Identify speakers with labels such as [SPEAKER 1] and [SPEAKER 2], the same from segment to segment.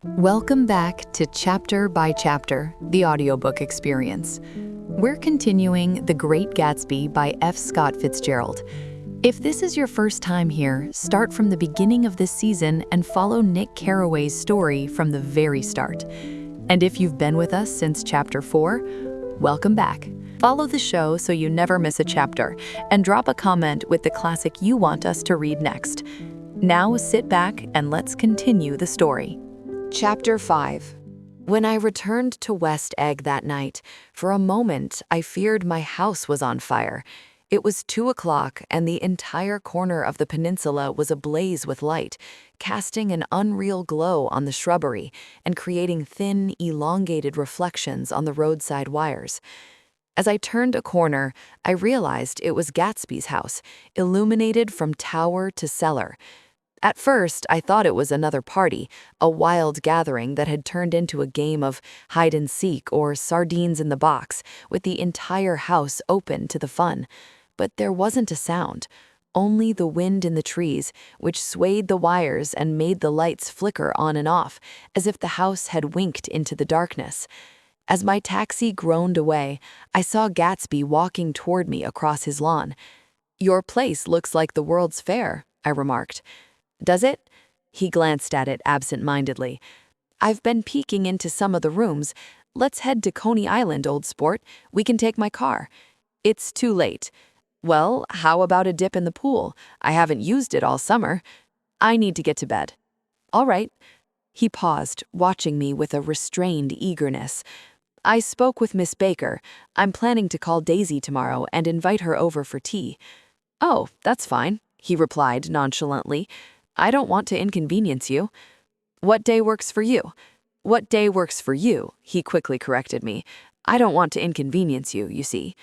[SPEAKER 1] Welcome back to Chapter by Chapter, the audiobook experience. We're continuing The Great Gatsby by F. Scott Fitzgerald. If this is your first time here, start from the beginning of this season and follow Nick Carraway's story from the very start. And if you've been with us since Chapter 4, welcome back. Follow the show so you never miss a chapter, and drop a comment with the classic you want us to read next. Now sit back and let's continue the story. Chapter 5. When I returned to West Egg that night, for a moment I feared my house was on fire. It was 2 o'clock and the entire corner of the peninsula was ablaze with light, casting an unreal glow on the shrubbery and creating thin, elongated reflections on the roadside wires. As I turned a corner, I realized it was Gatsby's house, illuminated from tower to cellar. At first, I thought it was another party, a wild gathering that had turned into a game of hide-and-seek or sardines in the box, with the entire house open to the fun. But there wasn't a sound, only the wind in the trees, which swayed the wires and made the lights flicker on and off, as if the house had winked into the darkness. As my taxi groaned away, I saw Gatsby walking toward me across his lawn. "Your place looks like the World's Fair," I remarked. "Does it?" He glanced at it absent-mindedly. "I've been peeking into some of the rooms. Let's head to Coney Island, old sport. We can take my car." "It's too late." "Well, how about a dip in the pool? I haven't used it all summer." "I need to get to bed." "All right." He paused, watching me with a restrained eagerness. "I spoke with Miss Baker. I'm planning to call Daisy tomorrow and invite her over for tea." "Oh, that's fine," he replied nonchalantly. "I don't want to inconvenience you." "What day works for you?" "What day works for you," he quickly corrected me. "I don't want to inconvenience you, you see."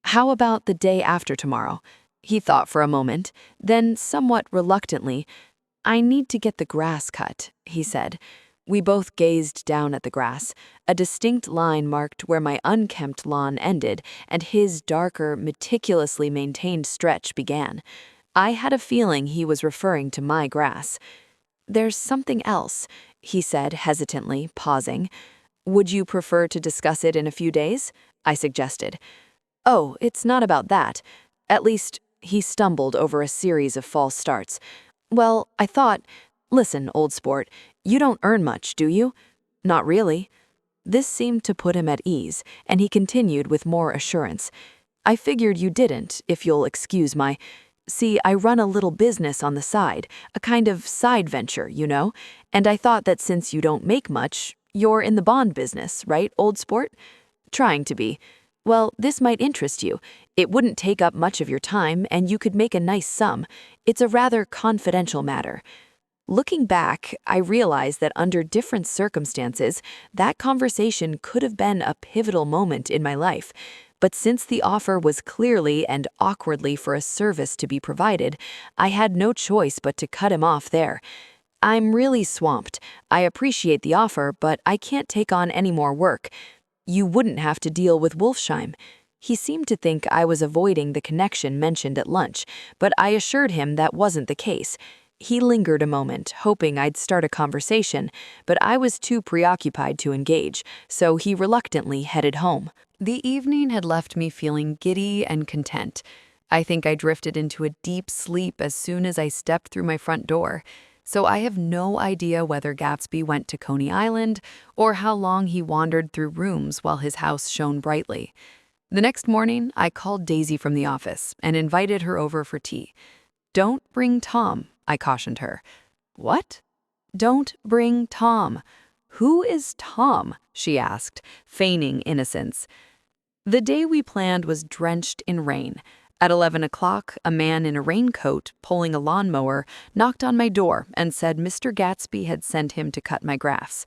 [SPEAKER 1] "How about the day after tomorrow?" He thought for a moment, then somewhat reluctantly, "I need to get the grass cut," he said. We both gazed down at the grass. A distinct line marked where my unkempt lawn ended and his darker, meticulously maintained stretch began. I had a feeling he was referring to my grass. "There's something else," he said hesitantly, pausing. "Would you prefer to discuss it in a few days?" I suggested. "Oh, it's not about that. At least," he stumbled over a series of false starts. "Well, I thought, listen, old sport, you don't earn much, do you?" "Not really." This seemed to put him at ease, and he continued with more assurance. "I figured you didn't, if you'll excuse my... See, I run a little business on the side, a kind of side venture, you know, and I thought that since you don't make much, you're in the bond business, right, old sport?" "Trying to be." "Well, this might interest you. It wouldn't take up much of your time, and you could make a nice sum. It's a rather confidential matter." Looking back, I realized that under different circumstances, that conversation could have been a pivotal moment in my life. But since the offer was clearly and awkwardly for a service to be provided, I had no choice but to cut him off there. "I'm really swamped. I appreciate the offer, but I can't take on any more work. You wouldn't have to deal with Wolfsheim." He seemed to think I was avoiding the connection mentioned at lunch, but I assured him that wasn't the case. He lingered a moment, hoping I'd start a conversation, but I was too preoccupied to engage, so he reluctantly headed home. The evening had left me feeling giddy and content. I think I drifted into a deep sleep as soon as I stepped through my front door, so I have no idea whether Gatsby went to Coney Island or how long he wandered through rooms while his house shone brightly. The next morning, I called Daisy from the office and invited her over for tea. "Don't bring Tom," I cautioned her. "What?" "Don't bring Tom." "Who is Tom?" she asked, feigning innocence. The day we planned was drenched in rain. At 11 o'clock, a man in a raincoat, pulling a lawnmower, knocked on my door and said Mr. Gatsby had sent him to cut my grass.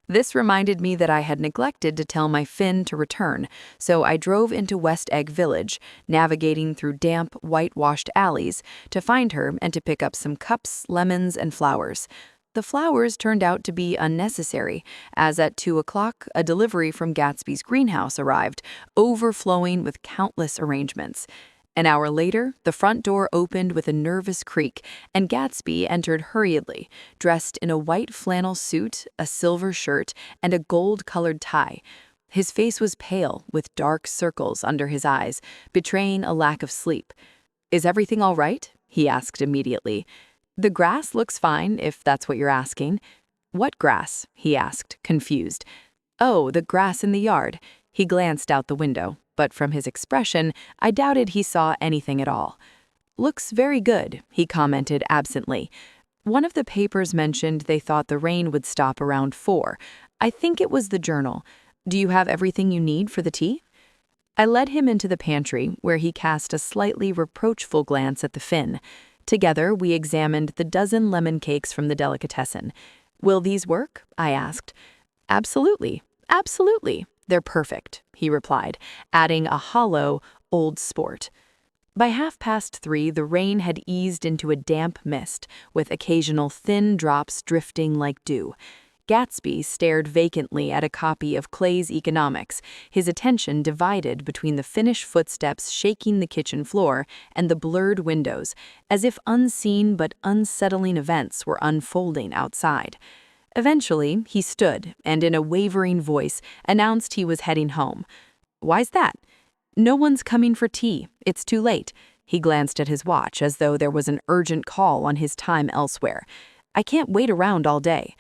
[SPEAKER 1] This reminded me that I had neglected to tell my Finn to return, so I drove into West Egg Village, navigating through damp, whitewashed alleys, to find her and to pick up some cups, lemons, and flowers. The flowers turned out to be unnecessary, as at 2 o'clock, a delivery from Gatsby's greenhouse arrived, overflowing with countless arrangements. An hour later, the front door opened with a nervous creak, and Gatsby entered hurriedly, dressed in a white flannel suit, a silver shirt, and a gold-colored tie. His face was pale, with dark circles under his eyes, betraying a lack of sleep. "Is everything all right?" he asked immediately. "The grass looks fine, if that's what you're asking." "What grass?" he asked, confused. "Oh, the grass in the yard." He glanced out the window, but from his expression, I doubted he saw anything at all. "Looks very good," he commented absently. "One of the papers mentioned they thought the rain would stop around 4. I think it was the Journal. Do you have everything you need for the tea?" I led him into the pantry, where he cast a slightly reproachful glance at the fin. Together, we examined the dozen lemon cakes from the delicatessen. "Will these work?" I asked. "Absolutely, absolutely. They're perfect," he replied, adding a hollow, old sport. By 3:30, the rain had eased into a damp mist, with occasional thin drops drifting like dew. Gatsby stared vacantly at a copy of Clay's Economics, his attention divided between the Finnish footsteps shaking the kitchen floor and the blurred windows, as if unseen but unsettling events were unfolding outside. Eventually, he stood and, in a wavering voice, announced he was heading home. "Why's that?" "No one's coming for tea. It's too late." He glanced at his watch as though there was an urgent call on his time elsewhere. "I can't wait around all day."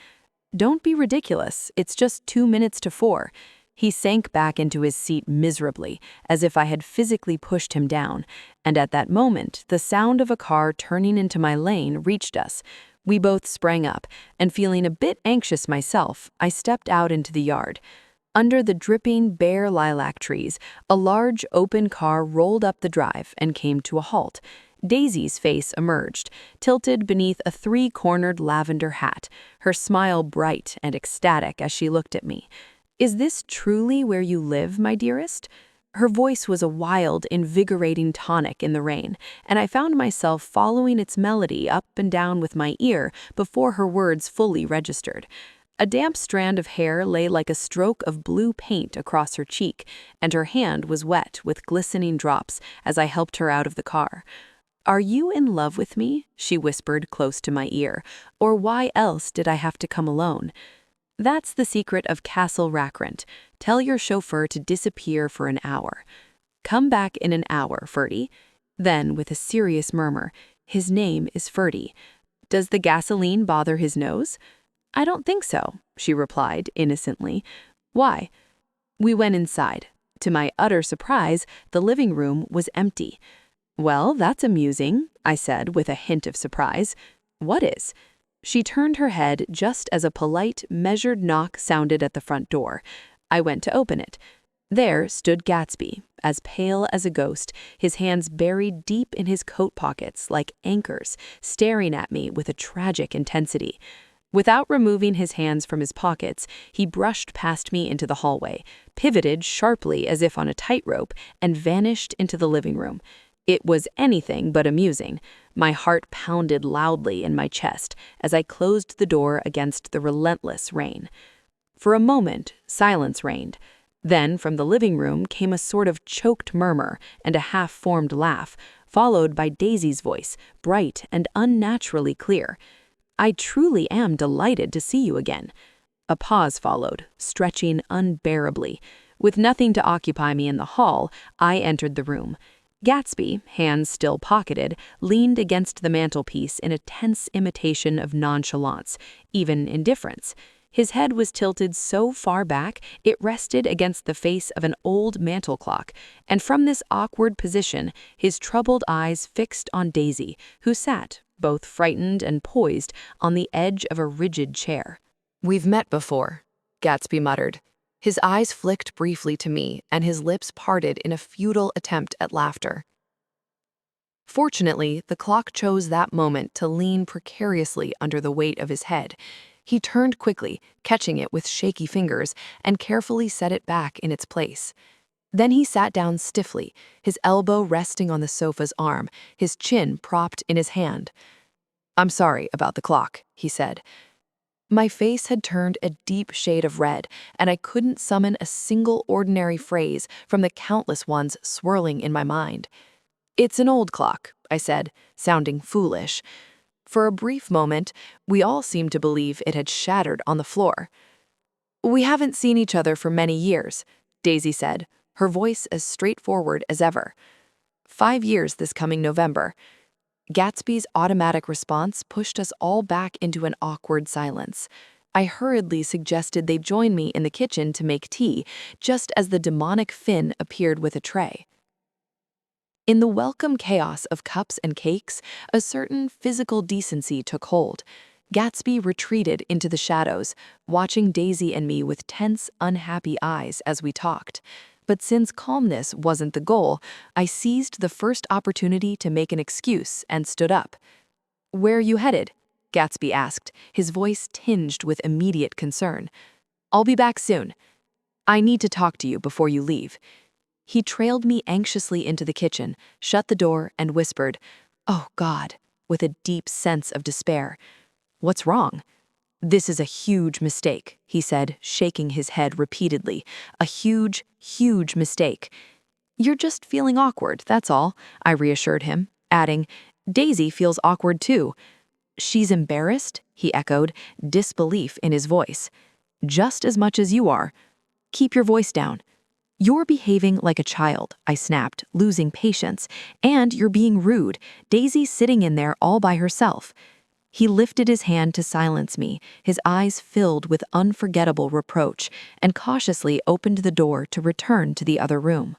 [SPEAKER 1] "Don't be ridiculous. It's just 2 minutes to 4. He sank back into his seat miserably, as if I had physically pushed him down, and at that moment, the sound of a car turning into my lane reached us. We both sprang up, and feeling a bit anxious myself, I stepped out into the yard. Under the dripping, bare lilac trees, a large, open car rolled up the drive and came to a halt. Daisy's face emerged, tilted beneath a 3-cornered lavender hat, her smile bright and ecstatic as she looked at me. "Is this truly where you live, my dearest?" Her voice was a wild, invigorating tonic in the rain, and I found myself following its melody up and down with my ear before her words fully registered. A damp strand of hair lay like a stroke of blue paint across her cheek, and her hand was wet with glistening drops as I helped her out of the car. "Are you in love with me?" she whispered close to my ear. "Or why else did I have to come alone?" "That's the secret of Castle Rackrent. Tell your chauffeur to disappear for an hour." "Come back in an hour, Ferdy." Then, with a serious murmur, "His name is Ferdy. Does the gasoline bother his nose?" "I don't think so," she replied innocently. "Why?" We went inside. To my utter surprise, the living room was empty. "Well, that's amusing," I said with a hint of surprise. "What is?" She turned her head just as a polite, measured knock sounded at the front door. I went to open it. There stood Gatsby, as pale as a ghost, his hands buried deep in his coat pockets like anchors, staring at me with a tragic intensity. Without removing his hands from his pockets, he brushed past me into the hallway, pivoted sharply as if on a tightrope, and vanished into the living room. It was anything but amusing. My heart pounded loudly in my chest as I closed the door against the relentless rain. For a moment, silence reigned. Then from the living room came a sort of choked murmur and a half-formed laugh, followed by Daisy's voice, bright and unnaturally clear. "I truly am delighted to see you again." A pause followed, stretching unbearably. With nothing to occupy me in the hall, I entered the room. Gatsby, hands still pocketed, leaned against the mantelpiece in a tense imitation of nonchalance, even indifference. His head was tilted so far back it rested against the face of an old mantel clock, and from this awkward position, his troubled eyes fixed on Daisy, who sat, both frightened and poised, on the edge of a rigid chair. "We've met before," Gatsby muttered. His eyes flicked briefly to me, and his lips parted in a futile attempt at laughter. Fortunately, the clock chose that moment to lean precariously under the weight of his head. He turned quickly, catching it with shaky fingers, and carefully set it back in its place. Then he sat down stiffly, his elbow resting on the sofa's arm, his chin propped in his hand. "I'm sorry about the clock," he said. My face had turned a deep shade of red, and I couldn't summon a single ordinary phrase from the countless ones swirling in my mind. It's an old clock, I said, sounding foolish. For a brief moment, we all seemed to believe it had shattered on the floor. We haven't seen each other for many years, Daisy said, her voice as straightforward as ever. 5 years this coming November. Gatsby's automatic response pushed us all back into an awkward silence. I hurriedly suggested they join me in the kitchen to make tea, just as the demonic Finn appeared with a tray. In the welcome chaos of cups and cakes, a certain physical decency took hold. Gatsby retreated into the shadows, watching Daisy and me with tense, unhappy eyes as we talked. But since calmness wasn't the goal, I seized the first opportunity to make an excuse and stood up. "Where are you headed?" Gatsby asked, his voice tinged with immediate concern. "I'll be back soon. I need to talk to you before you leave." He trailed me anxiously into the kitchen, shut the door, and whispered, "Oh, God," with a deep sense of despair. "What's wrong?" "This is a huge mistake," he said, shaking his head repeatedly. "A huge, huge mistake." "You're just feeling awkward, that's all," I reassured him, adding, "Daisy feels awkward too." "She's embarrassed?" he echoed, disbelief in his voice. "Just as much as you are. Keep your voice down." "You're behaving like a child," I snapped, losing patience. "And you're being rude. Daisy's sitting in there all by herself." He lifted his hand to silence me, his eyes filled with unforgettable reproach, and cautiously opened the door to return to the other room.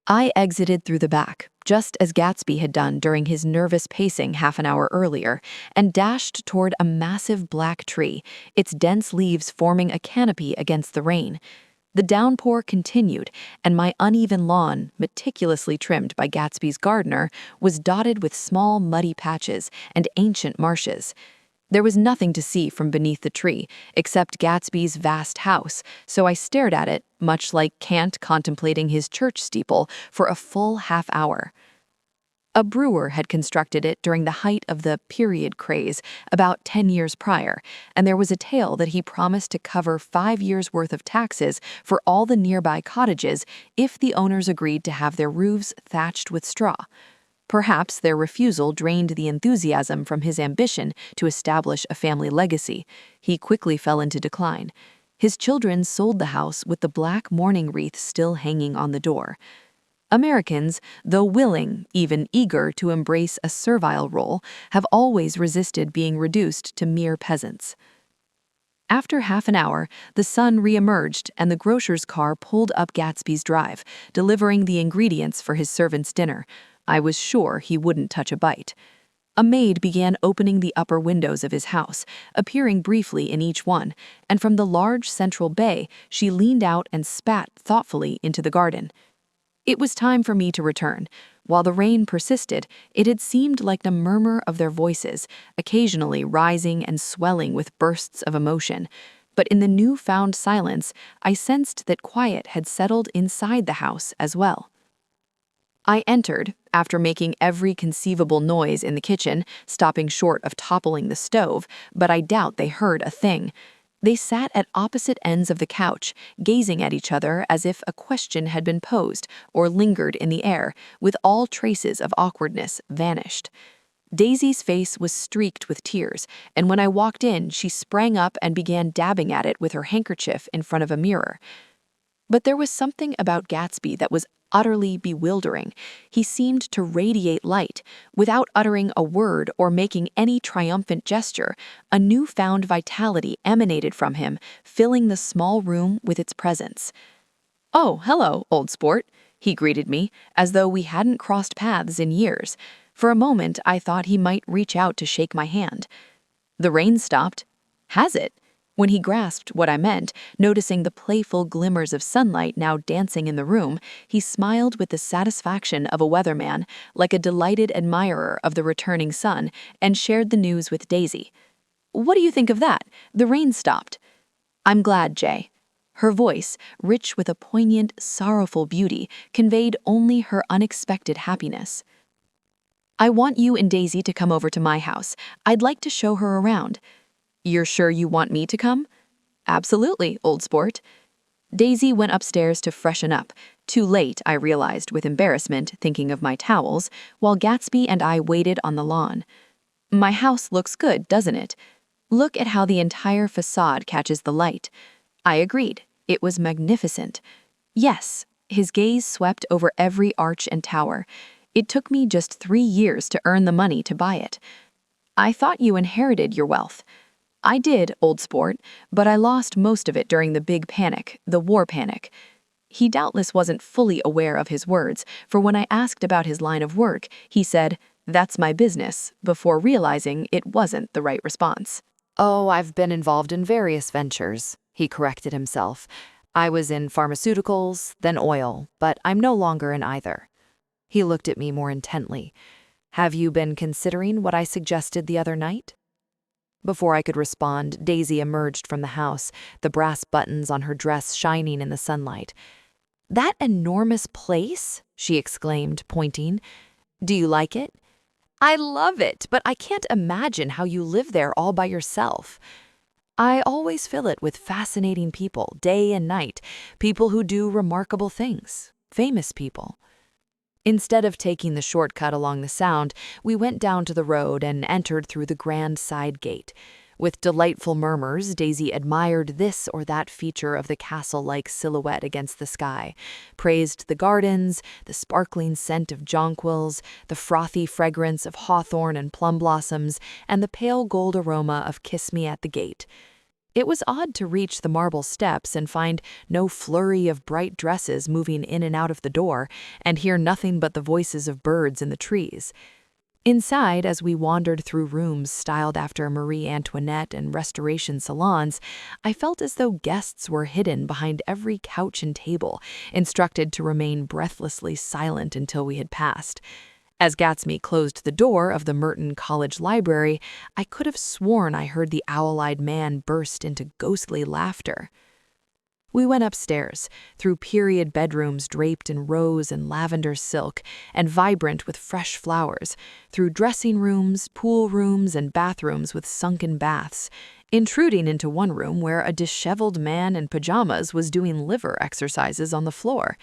[SPEAKER 1] I exited through the back, just as Gatsby had done during his nervous pacing half an hour earlier, and dashed toward a massive black tree, its dense leaves forming a canopy against the rain. The downpour continued, and my uneven lawn, meticulously trimmed by Gatsby's gardener, was dotted with small muddy patches and ancient marshes. There was nothing to see from beneath the tree, except Gatsby's vast house, so I stared at it, much like Kant contemplating his church steeple, for a full half hour. A brewer had constructed it during the height of the period craze, about 10 years prior, and there was a tale that he promised to cover 5 years' worth of taxes for all the nearby cottages if the owners agreed to have their roofs thatched with straw. Perhaps their refusal drained the enthusiasm from his ambition to establish a family legacy. He quickly fell into decline. His children sold the house with the black mourning wreath still hanging on the door. Americans, though willing, even eager to embrace a servile role, have always resisted being reduced to mere peasants. After half an hour, the sun re-emerged and the grocer's car pulled up Gatsby's drive, delivering the ingredients for his servant's dinner. I was sure he wouldn't touch a bite. A maid began opening the upper windows of his house, appearing briefly in each one, and from the large central bay, she leaned out and spat thoughtfully into the garden. It was time for me to return. While the rain persisted, it had seemed like the murmur of their voices, occasionally rising and swelling with bursts of emotion. But in the newfound silence, I sensed that quiet had settled inside the house as well. I entered, after making every conceivable noise in the kitchen, stopping short of toppling the stove, but I doubt they heard a thing. They sat at opposite ends of the couch, gazing at each other as if a question had been posed or lingered in the air, with all traces of awkwardness vanished. Daisy's face was streaked with tears, and when I walked in, she sprang up and began dabbing at it with her handkerchief in front of a mirror. But there was something about Gatsby that was utterly bewildering. He seemed to radiate light. Without uttering a word or making any triumphant gesture, a newfound vitality emanated from him, filling the small room with its presence. "Oh, hello, old sport," he greeted me, as though we hadn't crossed paths in years. For a moment, I thought he might reach out to shake my hand. "The rain stopped." "Has it?" When he grasped what I meant, noticing the playful glimmers of sunlight now dancing in the room, he smiled with the satisfaction of a weatherman, like a delighted admirer of the returning sun, and shared the news with Daisy. "What do you think of that? The rain stopped." "I'm glad, Jay." Her voice, rich with a poignant, sorrowful beauty, conveyed only her unexpected happiness. "I want you and Daisy to come over to my house. I'd like to show her around." "You're sure you want me to come?" "Absolutely, old sport." Daisy went upstairs to freshen up. Too late, I realized with embarrassment, thinking of my towels, while Gatsby and I waited on the lawn. My house looks good, doesn't it? Look at how the entire facade catches the light. I agreed. It was magnificent. Yes, his gaze swept over every arch and tower. It took me just 3 years to earn the money to buy it. I thought you inherited your wealth. I did, old sport, but I lost most of it during the big panic, the war panic. He doubtless wasn't fully aware of his words, for when I asked about his line of work, he said, "That's my business," before realizing it wasn't the right response.
[SPEAKER 2] Oh, I've been involved in various ventures, he corrected himself. I was in pharmaceuticals, then oil, but I'm no longer in either. He looked at me more intently. Have you been considering what I suggested the other night? Before I could respond, Daisy emerged from the house, the brass buttons on her dress shining in the sunlight. That enormous place? She exclaimed, pointing. Do you like it? I love it, but I can't imagine how you live there all by yourself. I always fill it with fascinating people, day and night, people who do remarkable things, famous people. Instead of taking the shortcut along the Sound, we went down to the road and entered through the grand side gate. With delightful murmurs, Daisy admired this or that feature of the castle-like silhouette against the sky, praised the gardens, the sparkling scent of jonquils, the frothy fragrance of hawthorn and plum blossoms, and the pale gold aroma of Kiss Me at the Gate. It was odd to reach the marble steps and find no flurry of bright dresses moving in and out of the door, and hear nothing but the voices of birds in the trees. Inside, as we wandered through rooms styled after Marie Antoinette and Restoration salons, I felt as though guests were hidden behind every couch and table, instructed to remain breathlessly silent until we had passed. As Gatsby closed the door of the Merton College Library, I could have sworn I heard the owl-eyed man burst into ghostly laughter. We went upstairs, through period bedrooms draped in rose and lavender silk and vibrant with fresh flowers, through dressing rooms, pool rooms, and bathrooms with sunken baths, intruding into one room where a disheveled man in pajamas was doing liver exercises on the floor.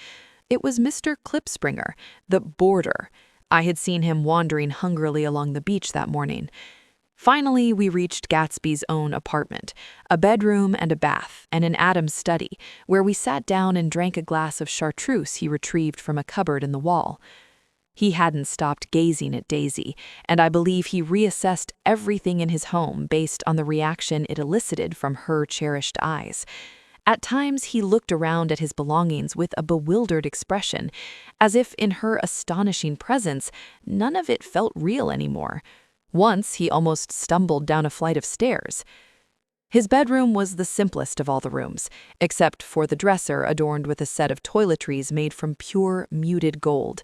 [SPEAKER 2] It was Mr. Klipspringer, the boarder. I had seen him wandering hungrily along the beach that morning. Finally, we reached Gatsby's own apartment, a bedroom and a bath, and an Adam's study, where we sat down and drank a glass of chartreuse he retrieved from a cupboard in the wall. He hadn't stopped gazing at Daisy, and I believe he reassessed everything in his home based on the reaction it elicited from her cherished eyes. At times, he looked around at his belongings with a bewildered expression, as if in her astonishing presence, none of it felt real anymore. Once, he almost stumbled down a flight of stairs. His bedroom was the simplest of all the rooms, except for the dresser adorned with a set of toiletries made from pure, muted gold.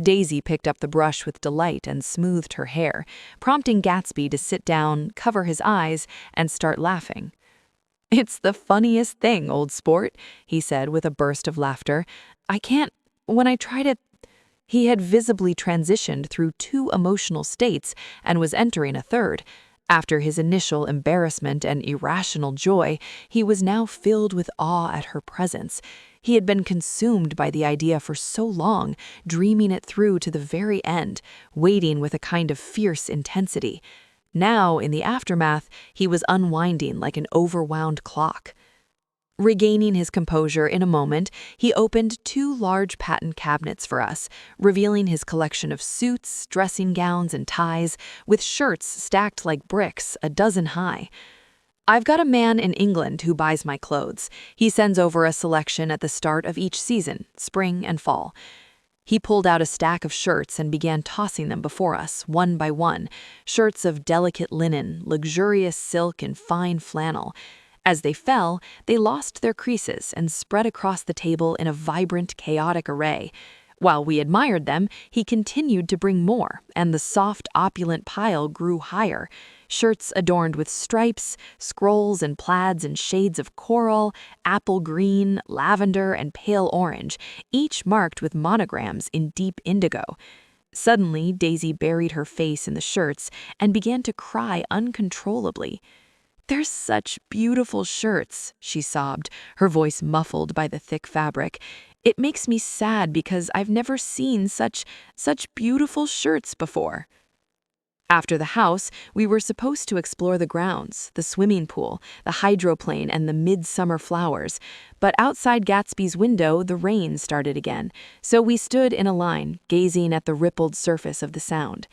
[SPEAKER 2] Daisy picked up the brush with delight and smoothed her hair, prompting Gatsby to sit down, cover his eyes, and start laughing. "It's the funniest thing, old sport," he said with a burst of laughter. When I try to... He had visibly transitioned through 2 emotional states and was entering a third. After his initial embarrassment and irrational joy, he was now filled with awe at her presence. He had been consumed by the idea for so long, dreaming it through to the very end, waiting with a kind of fierce intensity. Now, in the aftermath, he was unwinding like an overwound clock. Regaining his composure in a moment, he opened 2 large patent cabinets for us, revealing his collection of suits, dressing gowns, and ties, with shirts stacked like bricks, a dozen high. "I've got a man in England who buys my clothes. He sends over a selection at the start of each season, spring and fall." He pulled out a stack of shirts and began tossing them before us, one by one, shirts of delicate linen, luxurious silk, and fine flannel. As they fell, they lost their creases and spread across the table in a vibrant, chaotic array. While we admired them, he continued to bring more, and the soft, opulent pile grew higher. Shirts adorned with stripes, scrolls and plaids in shades of coral, apple green, lavender, and pale orange, each marked with monograms in deep indigo. Suddenly, Daisy buried her face in the shirts and began to cry uncontrollably. "They're such beautiful shirts," she sobbed, her voice muffled by the thick fabric. "It makes me sad because I've never seen such beautiful shirts before." After the house, we were supposed to explore the grounds, the swimming pool, the hydroplane, and the midsummer flowers. But outside Gatsby's window, the rain started again, so we stood in a line, gazing at the rippled surface of the Sound.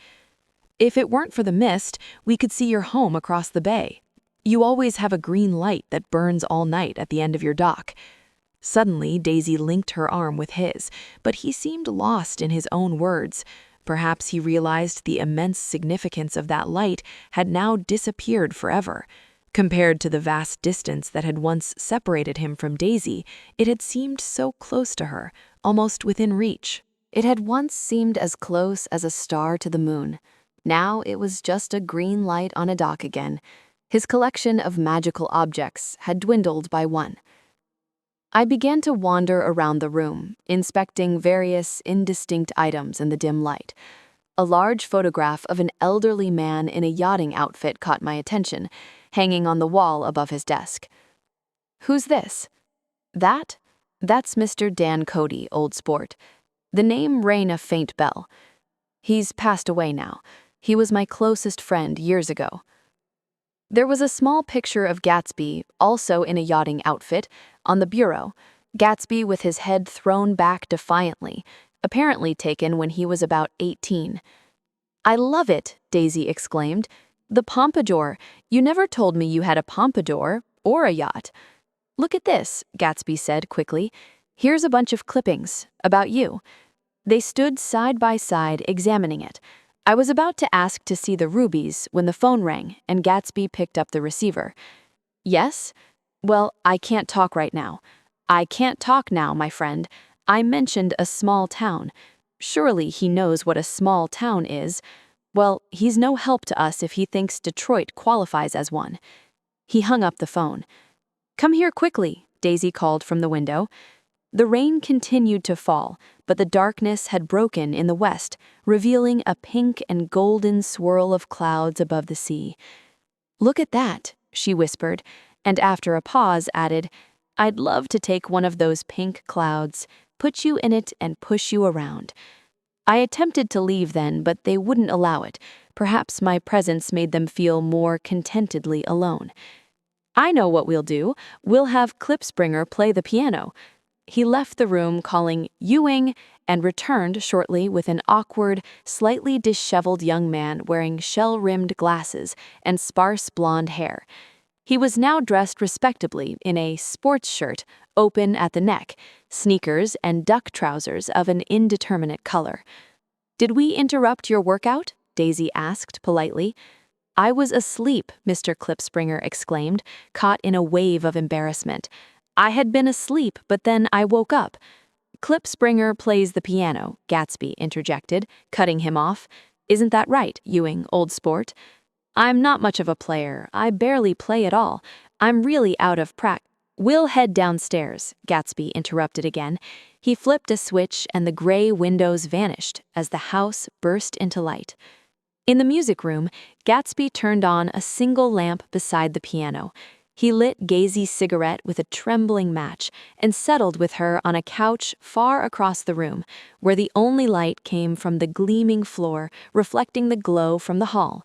[SPEAKER 2] "If it weren't for the mist, we could see your home across the bay. You always have a green light that burns all night at the end of your dock." Suddenly, Daisy linked her arm with his, but he seemed lost in his own words. Perhaps he realized the immense significance of that light had now disappeared forever. Compared to the vast distance that had once separated him from Daisy, it had seemed so close to her, almost within reach.
[SPEAKER 1] It had once seemed as close as a star to the moon. Now it was just a green light on a dock again. His collection of magical objects had dwindled by one. I began to wander around the room, inspecting various indistinct items in the dim light. A large photograph of an elderly man in a yachting outfit caught my attention, hanging on the wall above his desk. "Who's this?" That's Mr. Dan Cody, old sport." The name rang a faint bell. "He's passed away now. He was my closest friend years ago." There was a small picture of Gatsby, also in a yachting outfit, on the bureau, Gatsby with his head thrown back defiantly, apparently taken when he was about 18. "I love it," Daisy exclaimed. "The pompadour. You never told me you had a pompadour or a yacht." "Look at this," Gatsby said quickly. "Here's a bunch of clippings about you." They stood side by side, examining it. I was about to ask to see the rubies when the phone rang and Gatsby picked up the receiver. "Yes? Well, I can't talk right now." "I can't talk now, my friend. I mentioned a small town. Surely he knows what a small town is. Well, he's no help to us if he thinks Detroit qualifies as one." He hung up the phone. "Come here quickly," Daisy called from the window. The rain continued to fall, but the darkness had broken in the west, revealing a pink and golden swirl of clouds above the sea. "Look at that," she whispered, and after a pause added, "I'd love to take one of those pink clouds, put you in it and push you around." I attempted to leave then, but they wouldn't allow it. Perhaps my presence made them feel more contentedly alone. "I know what we'll do. We'll have Klipspringer play the piano." He left the room calling Ewing and returned shortly with an awkward, slightly disheveled young man wearing shell-rimmed glasses and sparse blonde hair. He was now dressed respectably in a sports shirt, open at the neck, sneakers, and duck trousers of an indeterminate color. "Did we interrupt your workout?" Daisy asked politely. "I was asleep," Mr. Klipspringer exclaimed, caught in a wave of embarrassment. "I had been asleep, but then I woke up." "Klipspringer plays the piano," Gatsby interjected, cutting him off. "Isn't that right, Ewing, old sport?" "I'm not much of a player. I barely play at all. I'm really out of practice." "We'll head downstairs," Gatsby interrupted again. He flipped a switch and the gray windows vanished as the house burst into light. In the music room, Gatsby turned on a single lamp beside the piano. He lit Daisy's cigarette with a trembling match and settled with her on a couch far across the room, where the only light came from the gleaming floor, reflecting the glow from the hall.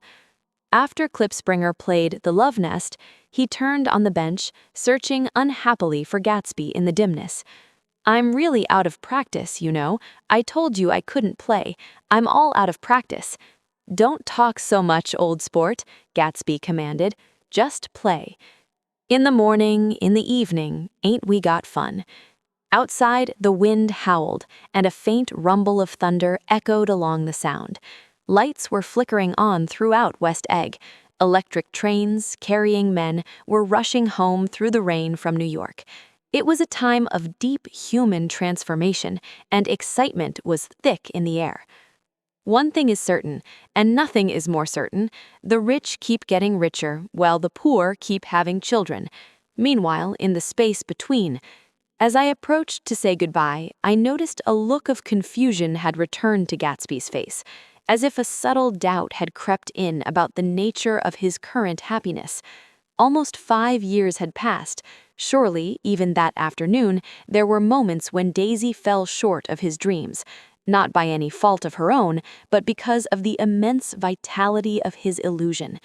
[SPEAKER 1] After Klipspringer played The Love Nest, he turned on the bench, searching unhappily for Gatsby in the dimness. "I'm really out of practice, you know. I told you I couldn't play. I'm all out of practice." "Don't talk so much, old sport," Gatsby commanded. "Just play." In the morning, in the evening, ain't we got fun. Outside, the wind howled, and a faint rumble of thunder echoed along the Sound. Lights were flickering on throughout West Egg. Electric trains, carrying men, were rushing home through the rain from New York. It was a time of deep human transformation, and excitement was thick in the air. One thing is certain, and nothing is more certain: the rich keep getting richer, while the poor keep having children. Meanwhile, in the space between, as I approached to say goodbye, I noticed a look of confusion had returned to Gatsby's face, as if a subtle doubt had crept in about the nature of his current happiness.
[SPEAKER 2] Almost 5 years had passed. Surely, even that afternoon, there were moments when Daisy fell short of his dreams, not by any fault of her own, but because of the immense vitality of his illusion.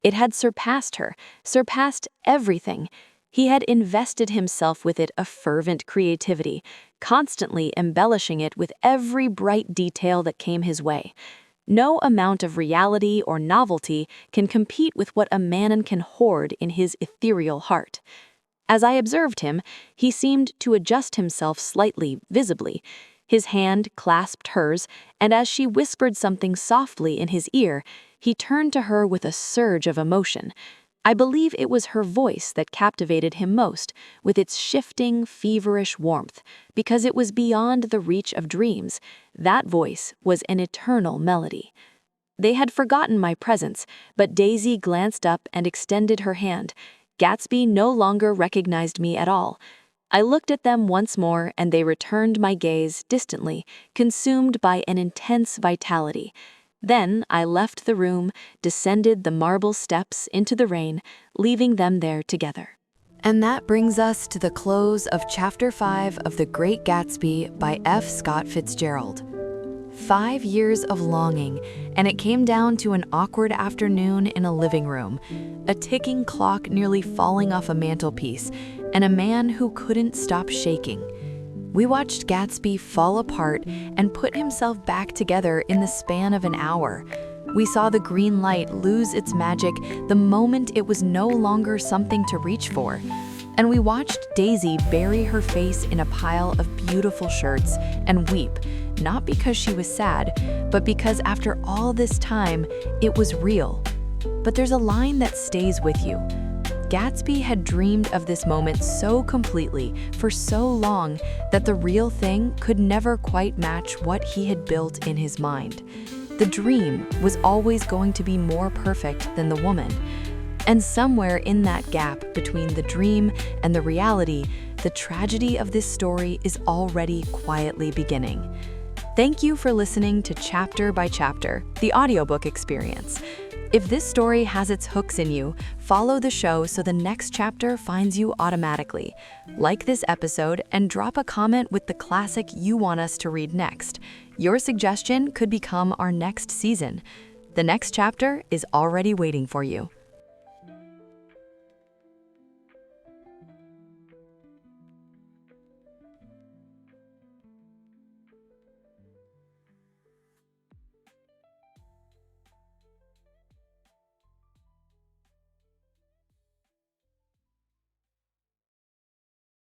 [SPEAKER 2] It had surpassed her, surpassed everything. He had invested himself with it a fervent creativity, constantly embellishing it with every bright detail that came his way. No amount of reality or novelty can compete with what a man can hoard in his ethereal heart. As I observed him, he seemed to adjust himself slightly, visibly. His hand clasped hers, and as she whispered something softly in his ear, he turned to her with a surge of emotion. I believe it was her voice that captivated him most, with its shifting, feverish warmth, because it was beyond the reach of dreams. That voice was an eternal melody. They had forgotten my presence, but Daisy glanced up and extended her hand. Gatsby no longer recognized me at all. I looked at them once more, and they returned my gaze distantly, consumed by an intense vitality. Then I left the room, descended the marble steps into the rain, leaving them there together.
[SPEAKER 1] And that brings us to the close of Chapter 5 of The Great Gatsby by F. Scott Fitzgerald. 5 years of longing, and it came down to an awkward afternoon in a living room, a ticking clock nearly falling off a mantelpiece, and a man who couldn't stop shaking. We watched Gatsby fall apart and put himself back together in the span of an hour. We saw the green light lose its magic the moment it was no longer something to reach for. And we watched Daisy bury her face in a pile of beautiful shirts and weep, not because she was sad, but because after all this time, it was real. But there's a line that stays with you. Gatsby had dreamed of this moment so completely for so long that the real thing could never quite match what he had built in his mind. The dream was always going to be more perfect than the woman. And somewhere in that gap between the dream and the reality, the tragedy of this story is already quietly beginning. Thank you for listening to Chapter by Chapter, the audiobook experience. If this story has its hooks in you, follow the show so the next chapter finds you automatically. Like this episode and drop a comment with the classic you want us to read next. Your suggestion could become our next season. The next chapter is already waiting for you.